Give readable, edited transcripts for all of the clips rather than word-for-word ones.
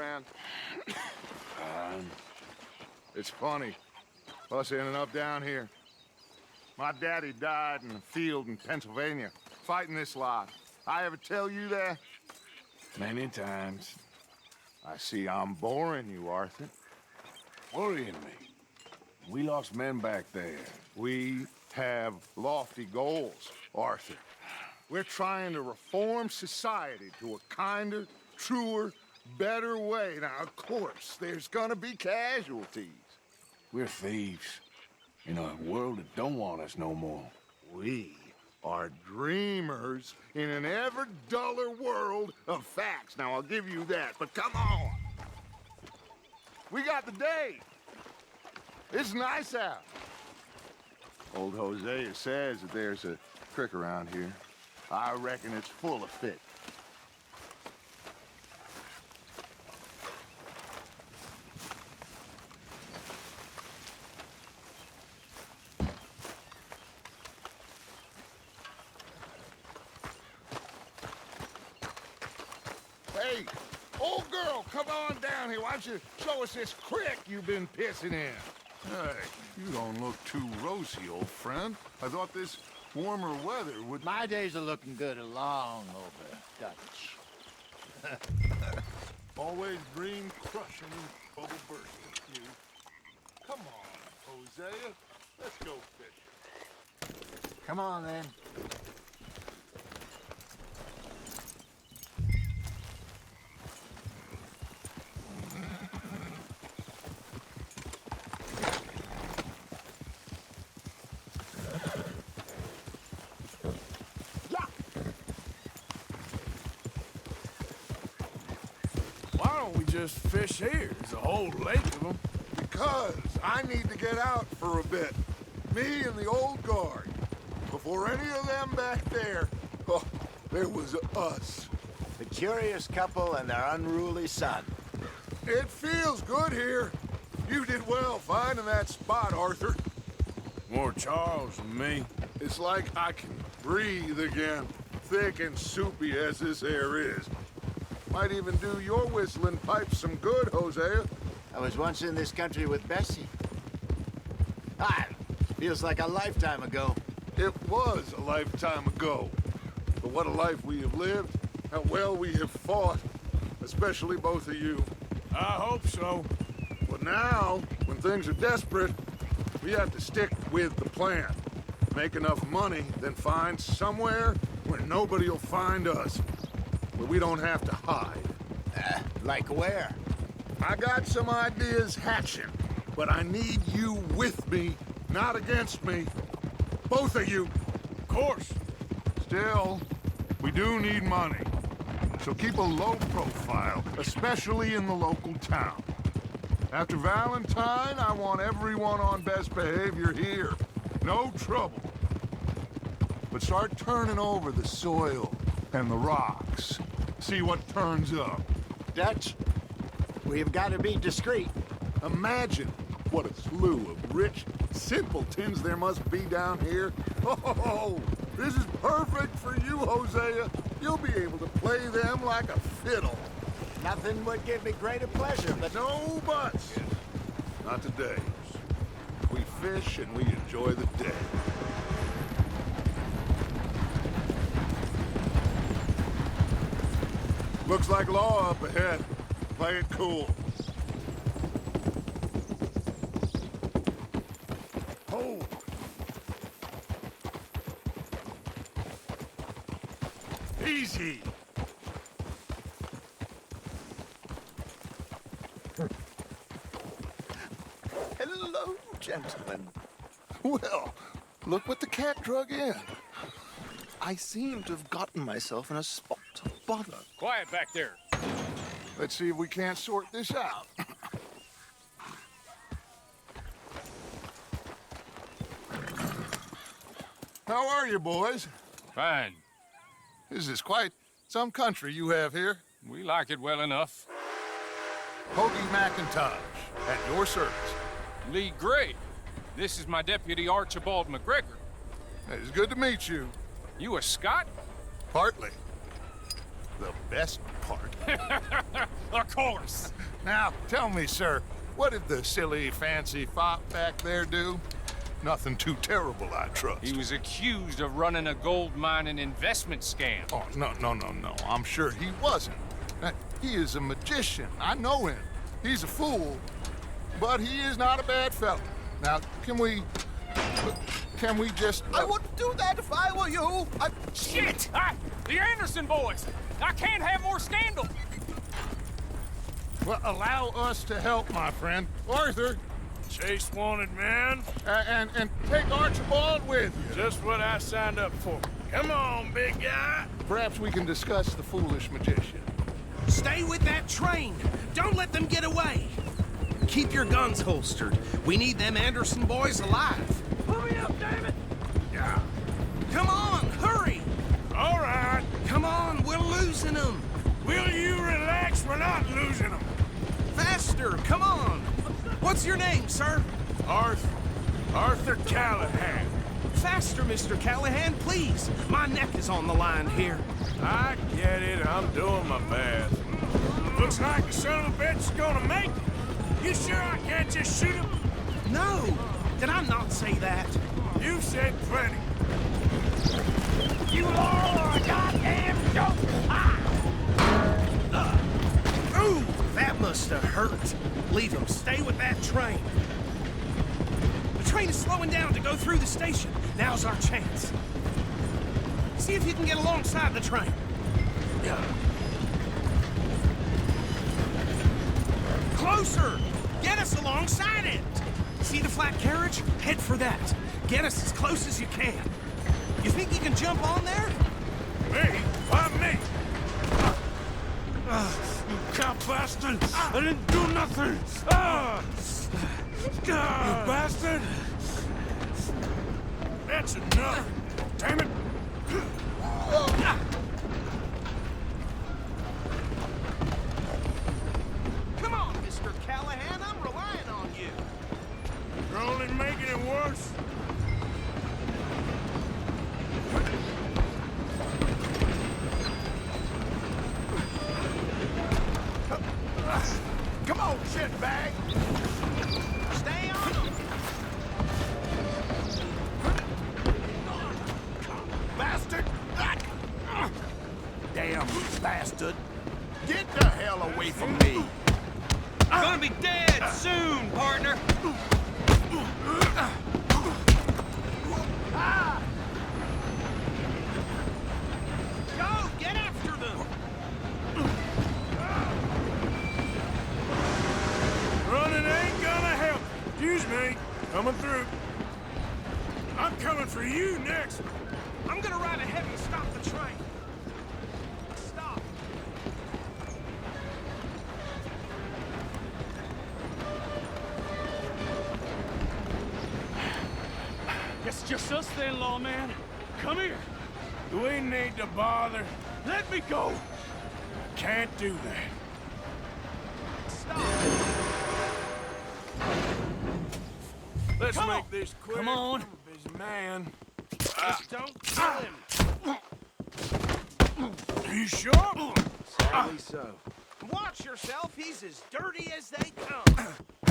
around? It's funny, us ending up down here. My daddy died in a field in Pennsylvania, fighting this lot. I ever tell you that? Many times. I see I'm boring you, Arthur. Worrying me. We lost men back there. We have lofty goals, Arthur. We're trying to reform society to a kinder, truer, better way. Now, of course, there's gonna be casualties. We're thieves. In a world that don't want us no more. We are dreamers in an ever duller world of facts. Now, I'll give you that, but come on. We got the day. It's nice out. Old Hosea says that there's a creek around here. I reckon it's full of fish. Hey, old girl, come on down here. Why don't you show us this creek you've been pissing in? Hey, you don't look too rosy, old friend. I thought this warmer weather would... My days are looking good along over Dutch. Always dream crushing and bubble bursting, you. Come on, Hosea. Let's go fishing. Come on, then. Why don't we just fish here? There's a whole lake of them. Because I need to get out for a bit. Me and the old guard. Before any of them back there, oh, there was us. The curious couple and their unruly son. It feels good here. You did well finding that spot, Arthur. More Charles than me. It's like I can breathe again, thick and soupy as this air is. Might even do your whistling pipes some good, Hosea. I was once in this country with Bessie. Ah, feels like a lifetime ago. It was a lifetime ago. But what a life we have lived, how well we have fought, especially both of you. I hope so. But now, when things are desperate, we have to stick with the plan. Make enough money, then find somewhere where nobody will find us. Where we don't have to hide. Like where? I got some ideas hatching, but I need you with me, not against me. Both of you. Of course. Still, we do need money. So keep a low profile, especially in the local town. After Valentine, I want everyone on best behavior here. No trouble. But start turning over the soil and the rocks. See what turns up. Dutch, we've got to be discreet. Imagine what a slew of rich simpletons there must be down here. Oh, this is perfect for you, Hosea. You'll be able to play them like a fiddle. Nothing would give me greater pleasure, but... No buts. Not today. We fish and we enjoy the day. Looks like law up ahead. Play it cool. Oh! Easy! Hello, gentlemen. Well, look what the cat drug in. I seem to have gotten myself in a spot of bother. Quiet back there. Let's see if we can't sort this out. How are you, boys? Fine. This is quite some country you have here. We like it well enough. Hoagie McIntosh, at your service. Leigh Gray. This is my deputy Archibald McGregor. It's good to meet you. You a Scot? Partly. the best part. Of course. Now, tell me, sir, what did the silly, fancy fop back there do? Nothing too terrible, I trust. He was accused of running a gold mining investment scam. Oh, no. I'm sure he wasn't. He is a magician. I know him. He's a fool, but he is not a bad fellow. Now, can we just... I wouldn't do that if I were you. Shit! The Anderson boys! I can't have more scandal! Well, allow us to help, my friend. Arthur, Chase wanted, man. and take Archibald with you. Just what I signed up for. Come on, big guy. Perhaps we can discuss the foolish magician. Stay with that train. Don't let them get away. Keep your guns holstered. We need them Anderson boys alive. Pull me up, damn it. Yeah. Come on, hurry. All right. Come on, we're losing them. Will you relax? We're not losing them. Faster, come on. What's your name, sir? Arthur Callahan. Faster, Mr. Callahan, please. My neck is on the line here. I get it. I'm doing my best. Looks like the son of a bitch is gonna make it. You sure I can't just shoot him? No, did I not say that? You said plenty. You all are a goddamn joke! Ooh, that must have hurt. Leave him. Stay with that train. The train is slowing down to go through the station. Now's our chance. See if you can get alongside the train. Closer! Get us alongside it! See the flat carriage? Head for that. Get us as close as you can. You think you can jump on there? Me? Why me? You cop bastard! I didn't do nothing! You bastard! That's enough! Damn it! Come on, Mr. Callahan. I'm relying on you. You're only making it worse. Come on, shitbag! Stay on them. Bastard! Damn bastard! Get the hell away from me! Gonna be dead soon, partner. Go, get after them. Running ain't gonna help. Excuse me. Coming through. I'm coming for you next. I'm gonna ride ahead and stop the train. Stop. Guess it's just us then, lawman. Come here. Do we need to bother? Let me go. Can't do that. Stop. Let's Come make on. this quick. Come on. I'm a busy man. Just don't kill him. Are you sure? Sadly so. Watch yourself. He's as dirty as they come.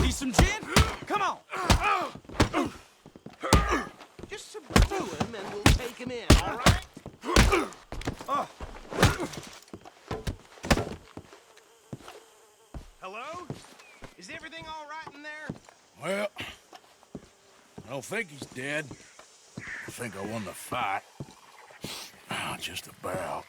Need some gin? Come on. Just subdue him and we'll take him in, all right? Hello? Is everything all right in there? Well, I don't think he's dead. I think I won the fight. Just about.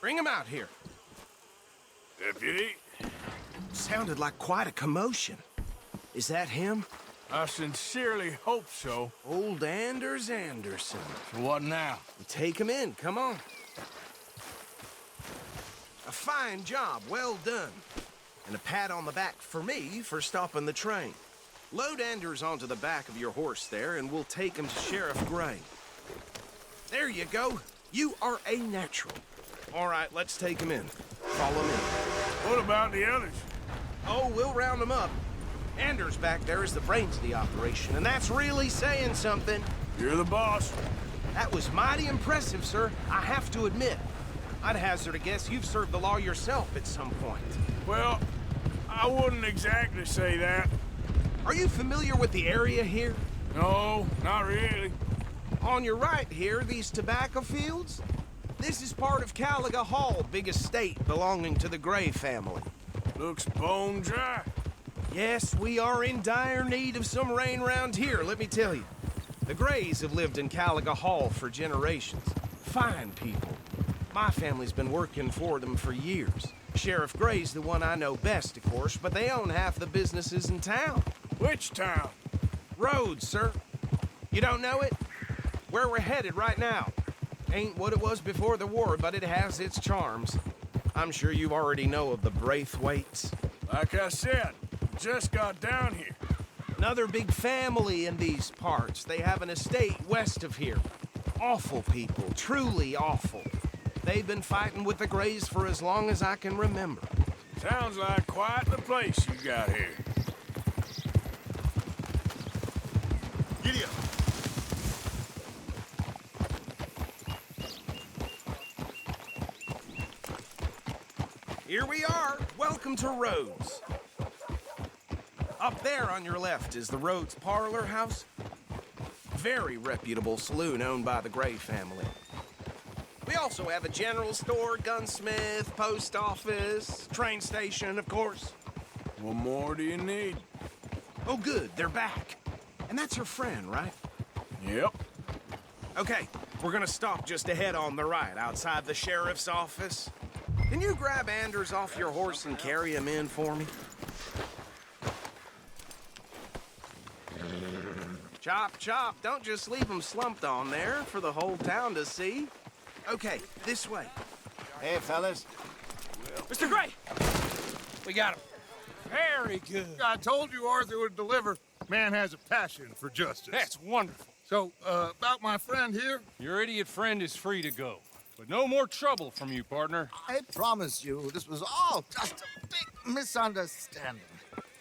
Bring him out here. Deputy, Sounded like quite a commotion. Is that him? I sincerely hope so. Old Anders Anderson. So what now? Take him in, come on. A fine job, well done. And a pat on the back for me for stopping the train. Load Anders onto the back of your horse there, and we'll take him to Sheriff Gray. There you go. You are a natural. All right, let's take him in. Follow me. What about the others? Oh, we'll round them up. Anders back there is the brains of the operation, and that's really saying something. You're the boss. That was mighty impressive, sir. I have to admit. I'd hazard a guess you've served the law yourself at some point. Well, I wouldn't exactly say that. Are you familiar with the area here? No, not really. On your right here, these tobacco fields? This is part of Caliga Hall, big estate belonging to the Gray family. Looks bone dry. Yes, we are in dire need of some rain round here, let me tell you. The Grays have lived in Caliga Hall for generations. Fine people. My family's been working for them for years. Sheriff Gray's the one I know best, of course, but they own half the businesses in town. Which town? Rhodes, sir. You don't know it? Where we're headed right now. Ain't what it was before the war, but it has its charms. I'm sure you already know of the Braithwaites. Like I said, just got down here. Another big family in these parts. They have an estate west of here. Awful people, truly awful. They've been fighting with the Grays for as long as I can remember. Sounds like quite the place you got here. Giddy up. Here we are. Welcome to Rhodes. Up there on your left is the Rhodes Parlor House. Very reputable saloon owned by the Gray family. We also have a general store, gunsmith, post office, train station, of course. What more do you need? Oh, good, they're back. And that's her friend, right? Yep. Okay, we're gonna stop just ahead on the right, outside the sheriff's office. Can you grab Anders off your horse and carry him in for me? Chop, chop. Don't just leave him slumped on there for the whole town to see. Okay, this way. Hey, fellas. Mr. Gray! We got him. Very good. I told you Arthur would deliver. Man has a passion for justice. That's wonderful. So, about my friend here? Your idiot friend is free to go. But no more trouble from you, partner. I promise you, this was all just a big misunderstanding.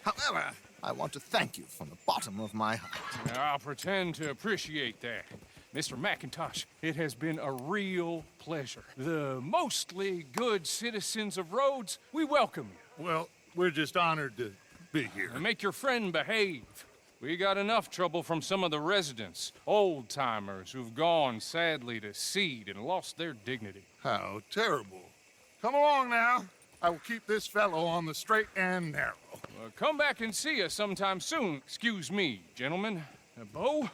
However, I want to thank you from the bottom of my heart. Now, I'll pretend to appreciate that. Mr. McIntosh, it has been a real pleasure. The mostly good citizens of Rhodes, we welcome you. Well, we're just honored to be here. And make your friend behave. We got enough trouble from some of the residents, old-timers who've gone, sadly, to seed and lost their dignity. How terrible. Come along now. I will keep this fellow on the straight and narrow. Come back and see us sometime soon. Excuse me, gentlemen. Bo,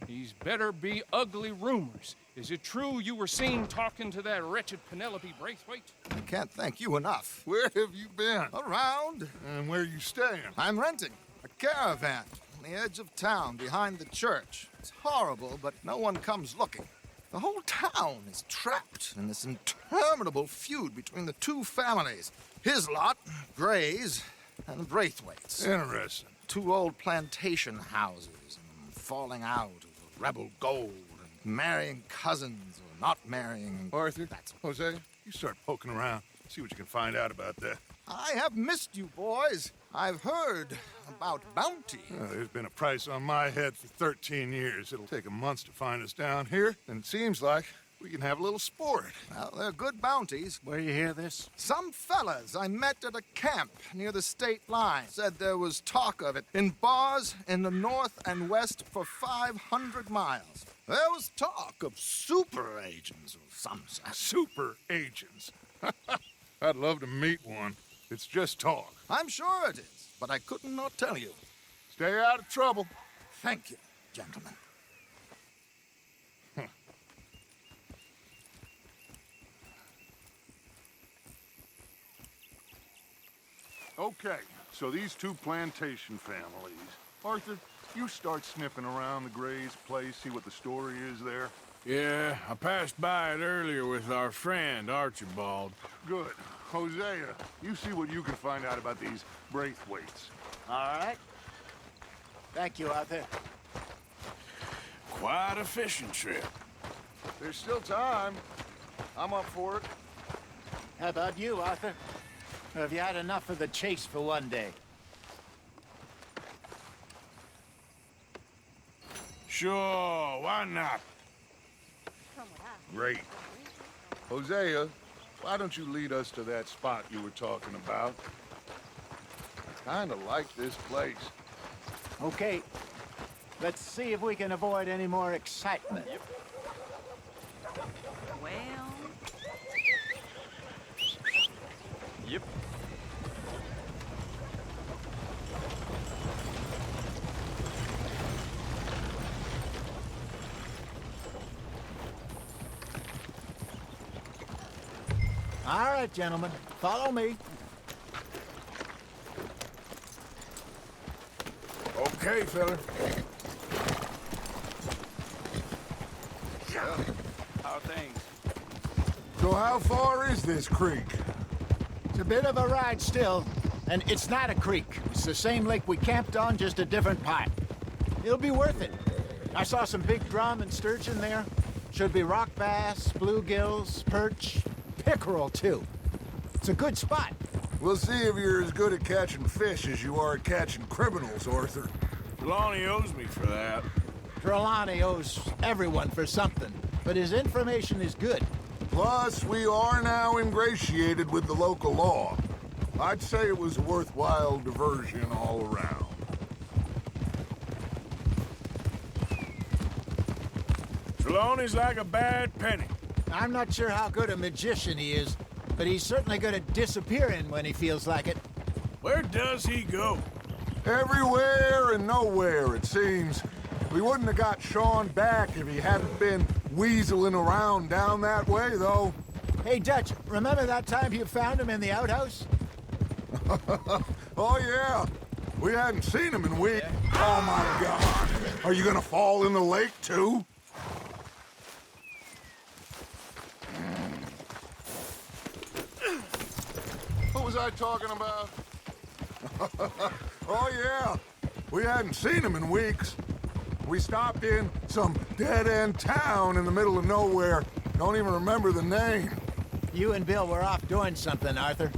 these better be ugly rumors. Is it true you were seen talking to that wretched Penelope Braithwaite? I can't thank you enough. Where have you been? Around, And where you staying? I'm renting a caravan on the edge of town behind the church. It's horrible, but no one comes looking. The whole town is trapped in this interminable feud between the two families. His lot, Gray's, and the Braithwaites. Interesting. Two old plantation houses, and falling out of rebel gold, and marrying cousins or not marrying. Arthur, That's Jose, you start poking around. See what you can find out about that. I have missed you, boys. I've heard about bounty. There's been a price on my head for 13 years. It'll take 'em months to find us down here, and it seems like we can have a little sport. Well, they're good bounties. Where you hear this? Some fellas I met at a camp near the state line said there was talk of it in bars in the north and west for 500 miles. There was talk of super agents of some sort. Super agents. I'd love to meet one. It's just talk. I'm sure it is, but I couldn't not tell you. Stay out of trouble. Thank you, gentlemen. Okay, so these two plantation families. Arthur, you start sniffing around the Gray's place, see what the story is there. Yeah, I passed by it earlier with our friend, Archibald. Good. Hosea, you see what you can find out about these Braithwaites. All right. Thank you, Arthur. Quite a fishing trip. There's still time. I'm up for it. How about you, Arthur? Or have you had enough of the chase for one day? Sure, why not? Great. Hosea, why don't you lead us to that spot you were talking about? I kinda like this place. Okay. Let's see if we can avoid any more excitement. Well, Yep. All right, gentlemen. Follow me. Okay, fella. How are things? So how far is this creek? It's a bit of a ride still, and it's not a creek. It's the same lake we camped on, just a different part. It'll be worth it. I saw some big drum and sturgeon there. Should be rock bass, bluegills, perch, pickerel, too. It's a good spot. We'll see if you're as good at catching fish as you are at catching criminals, Arthur. Trelawney owes me for that. Trelawney owes everyone for something, but his information is good. Plus, we are now ingratiated with the local law. I'd say it was a worthwhile diversion all around. Trelawney's like a bad penny. I'm not sure how good a magician he is, but he's certainly good at disappearing when he feels like it. Where does he go? Everywhere and nowhere, it seems. We wouldn't have got Sean back if he hadn't been weaseling around down that way, though. Hey, Dutch, remember that time you found him in the outhouse? Oh, yeah. We hadn't seen him in weeks. Oh, my God. Are you gonna fall in the lake, too? What was I talking about? Oh, yeah. We hadn't seen him in weeks. We stopped in some dead-end town in the middle of nowhere. Don't even remember the name. You and Bill were off doing something, Arthur.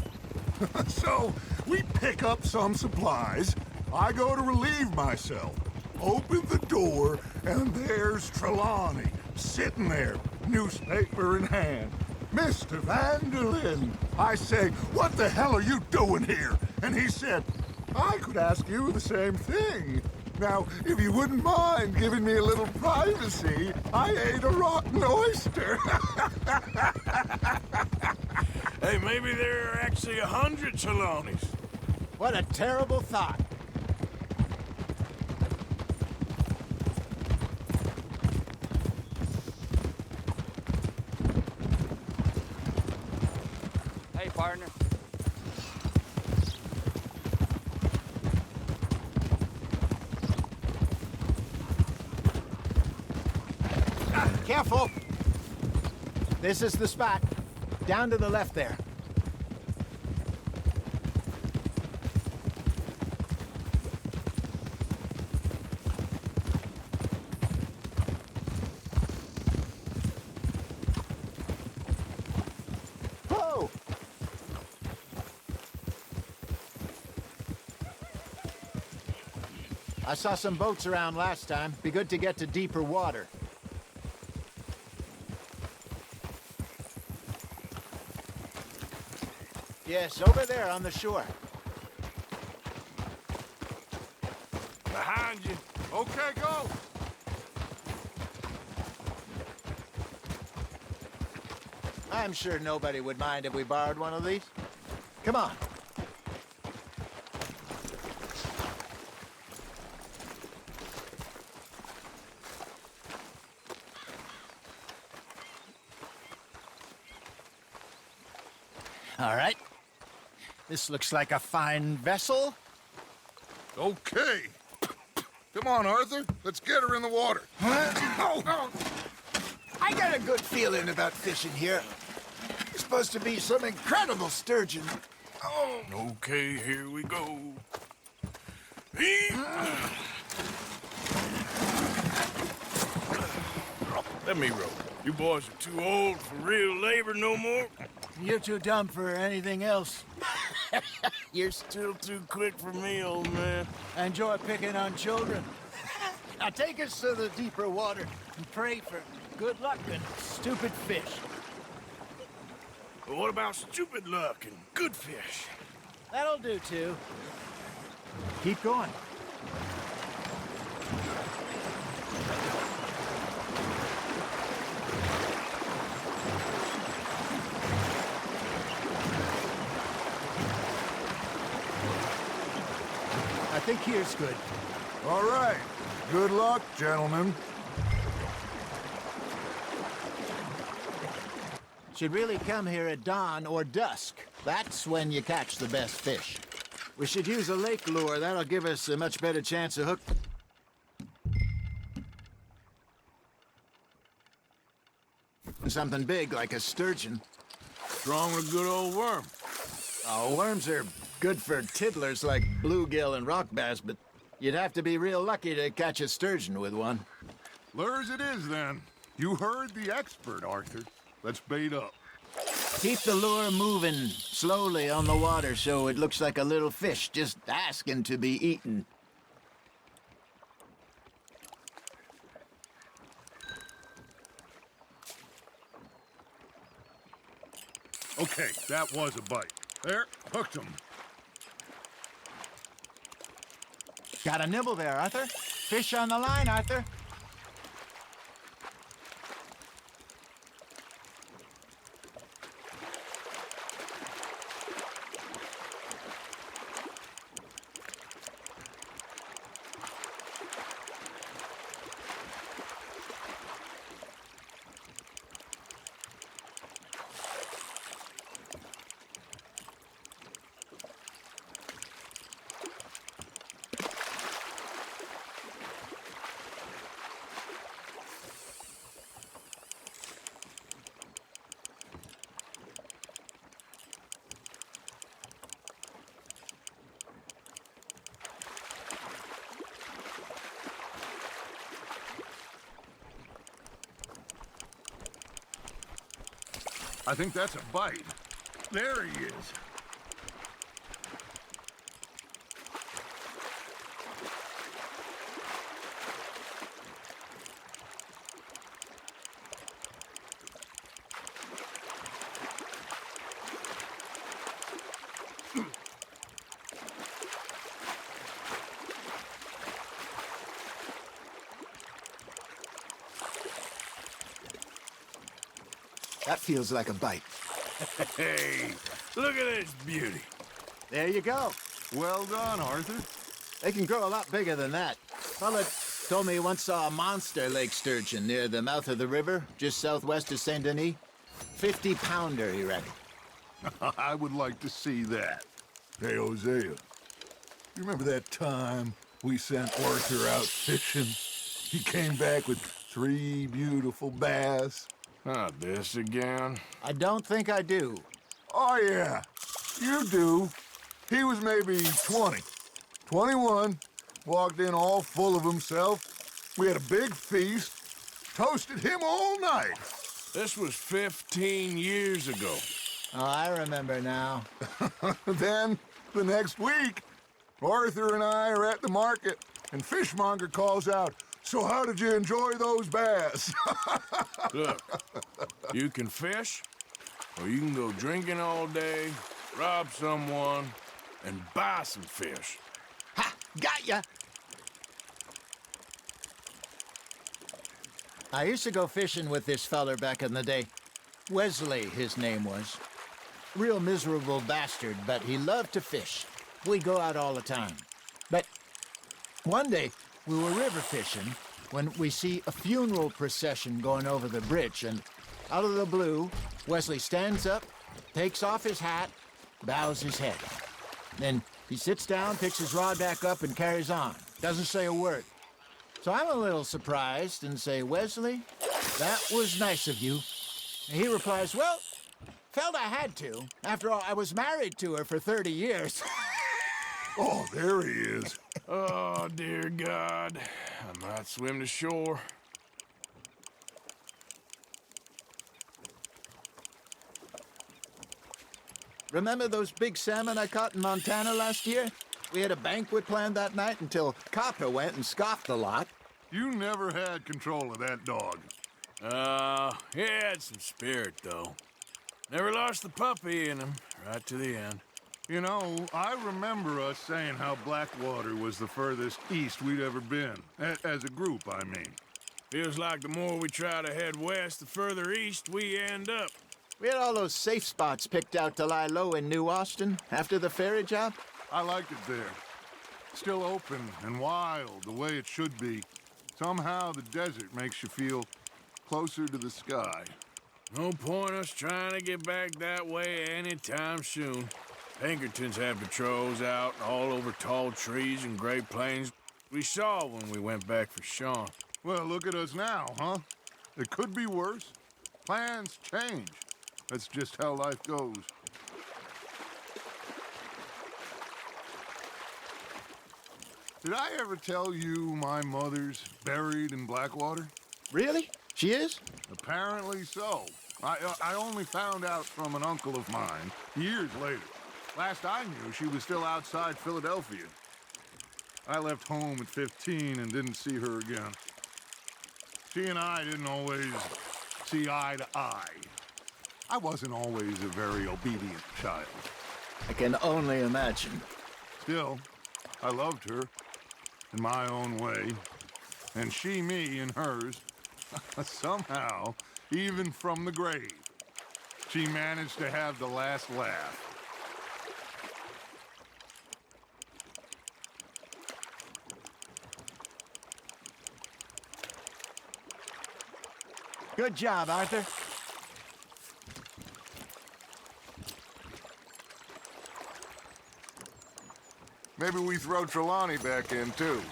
So, we pick up some supplies. I go to relieve myself. Open the door, and there's Trelawney, sitting there, newspaper in hand. Mr. Vanderlyn. I say, what the hell are you doing here? And he said, I could ask you the same thing. Now, if you wouldn't mind giving me a little privacy, I ate a rotten oyster. Hey, maybe there are actually 100 Trelawneys. What a terrible thought. Hey, partner. Careful! This is the spot. Down to the left there. Whoa! I saw some boats around last time. Be good to get to deeper water. Yes, over there on the shore. Behind you. Okay, go. I'm sure nobody would mind if we borrowed one of these. Come on. All right. This looks like a fine vessel. Okay. Come on, Arthur. Let's get her in the water. Oh. I got a good feeling about fishing here. It's supposed to be some incredible sturgeon. Oh. Okay, here we go. Let me row. You boys are too old for real labor no more. You're too dumb for anything else. You're still too quick for me, old man. I enjoy picking on children. Now take us to the deeper water and pray for good luck and stupid fish. But what about stupid luck and good fish? That'll do, too. Keep going. I think here's good. All right. Good luck, gentlemen. Should really come here at dawn or dusk. That's when you catch the best fish. We should use a lake lure. That'll give us a much better chance of hook. Something big like a sturgeon. Strong with a good old worm. Oh, worms are good for tiddlers like bluegill and rock bass, but you'd have to be real lucky to catch a sturgeon with one. Lures it is, then. You heard the expert, Arthur. Let's bait up. Keep the lure moving slowly on the water so it looks like a little fish just asking to be eaten. Okay, that was a bite. There, hooked him. Got a nibble there, Arthur. Fish on the line, Arthur. I think that's a bite. There he is. That feels like a bite. Hey, look at this beauty. There you go. Well done, Arthur. They can grow a lot bigger than that. Fella told me he once saw a monster lake sturgeon near the mouth of the river, just southwest of Saint Denis. 50-pounder, he reckoned. I would like to see that. Hey, Hosea, you remember that time we sent Arthur out fishing? He came back with 3 beautiful bass. Not this again. I don't think I do. Oh, yeah, you do. He was maybe 20, 21, walked in all full of himself. We had a big feast, toasted him all night. This was 15 years ago. Oh, I remember now. Then, the next week, Arthur and I are at the market, and Fishmonger calls out, "So how did you enjoy those bass?" Look, you can fish, or you can go drinking all day, rob someone, and buy some fish. Ha! Got ya! I used to go fishing with this feller back in the day. Wesley, his name was. Real miserable bastard, but he loved to fish. We'd go out all the time. But one day, we were river fishing when we see a funeral procession going over the bridge, and out of the blue, Wesley stands up, takes off his hat, bows his head. Then he sits down, picks his rod back up, and carries on. Doesn't say a word. So I'm a little surprised and say, "Wesley, that was nice of you." And he replies, "Well, felt I had to. After all, I was married to her for 30 years. Oh, there he is. Oh, dear God. I might swim to shore. Remember those big salmon I caught in Montana last year? We had a banquet planned that night until Copper went and scoffed the lot. You never had control of that dog. He had some spirit, though. Never lost the puppy in him, right to the end. You know, I remember us saying how Blackwater was the furthest east we'd ever been. As a group, I mean. Feels like the more we try to head west, the further east we end up. We had all those safe spots picked out to lie low in New Austin after the ferry job. I liked it there. Still open and wild, the way it should be. Somehow the desert makes you feel closer to the sky. No point us trying to get back that way anytime soon. Pinkertons had patrols out all over tall trees and Great Plains. We saw when we went back for Sean. Well, look at us now, huh? It could be worse. Plans change. That's just how life goes. Did I ever tell you my mother's buried in Blackwater? Really? She is? Apparently so. I only found out from an uncle of mine years later. Last I knew, she was still outside Philadelphia. I left home at 15 and didn't see her again. She and I didn't always see eye to eye. I wasn't always a very obedient child. I can only imagine. Still, I loved her in my own way, and she me in hers. Somehow, even from the grave, she managed to have the last laugh. Good job, Arthur. Maybe we throw Trelawney back in, too.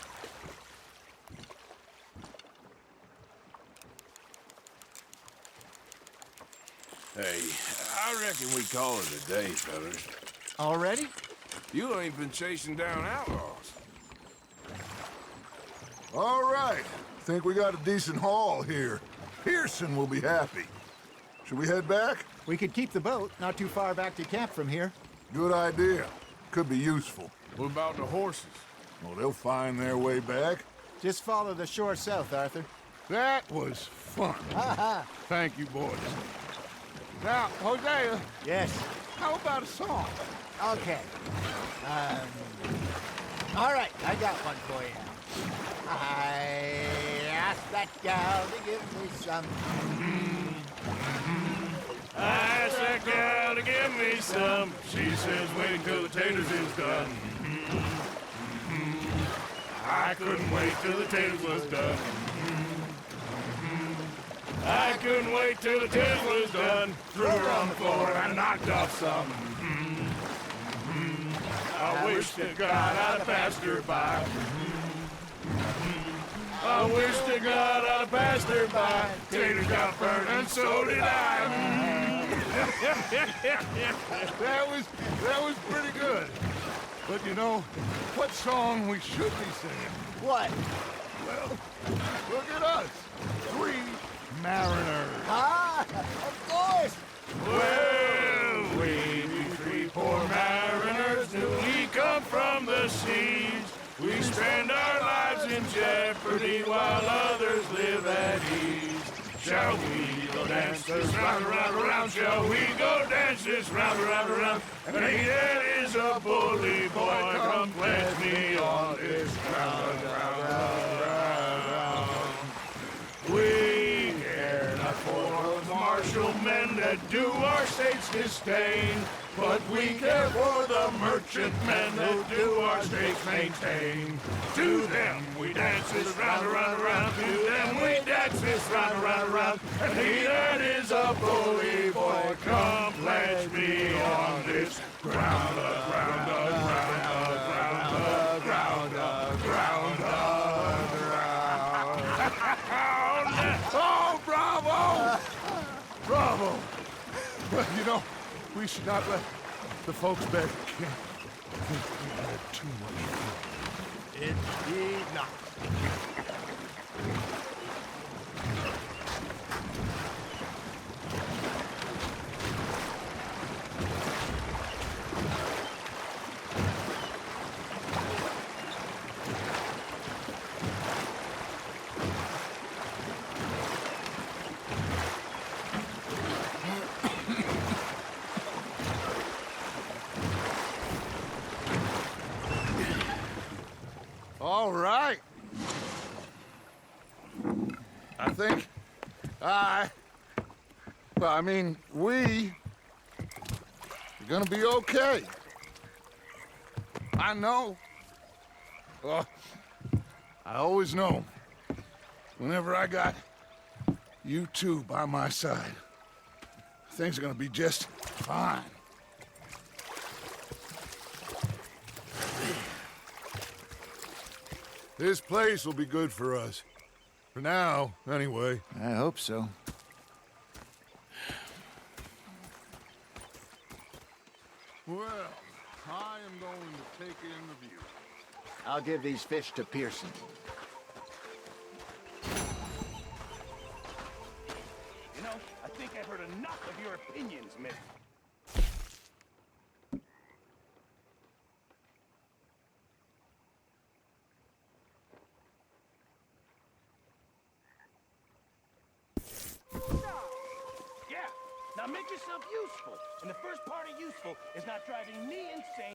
Hey, I reckon we call it a day, fellas. Already? You ain't been chasing down outlaws. All right. Think we got a decent haul here. Pearson will be happy. Should we head back? We could keep the boat not too far back to camp from here. Good idea. Could be useful. What about the horses? Well, they'll find their way back. Just follow the shore south, Arthur. That was fun. Thank you, boys. Now, Hosea, Yes. how about a song? Okay. All right, I got one for you. I asked that gal to give me some. I asked that gal to give me some. She says wait till the taters is done. I couldn't wait till the taters was done. I couldn't wait till the taters was done. Threw her on the floor and knocked off some. I wish to God I'd passed her by. I wish to God I'd passed her by. Taters got burned and so did I. That was pretty good. But you know, what song we should be singing? What? Well, look at us. 3 mariners. Ah, of course. Well, we 3 poor mariners newly come from the seas. We spend our lives in jeopardy while others live at ease. Shall we go dance this round, around, around? Shall we go dance this round, around, around? And he that is a bully boy, come pledge me on this ground, ground. We care not for the martial men that do our state's disdain, but we care for the merchant men that do our states maintain. To them we dance this round, around, around. To them we dance this round, around, around. And he that is a bully boy, come pledge me on this ground, ground, ground, ground, ground, ground, ground. Oh, bravo! Bravo! Well, you know, we should not let the folks back at camp think we had too much fun. Indeed not. All right. I think we're gonna be okay. I know. Well, I always know. Whenever I got you two by my side, things are gonna be just fine. This place will be good for us. For now, anyway. I hope so. Well, I am going to take in the view. I'll give these fish to Pearson. You know, I think I've heard enough of your opinions, miss. Yeah, now make yourself useful. And the first part of useful is not driving me insane.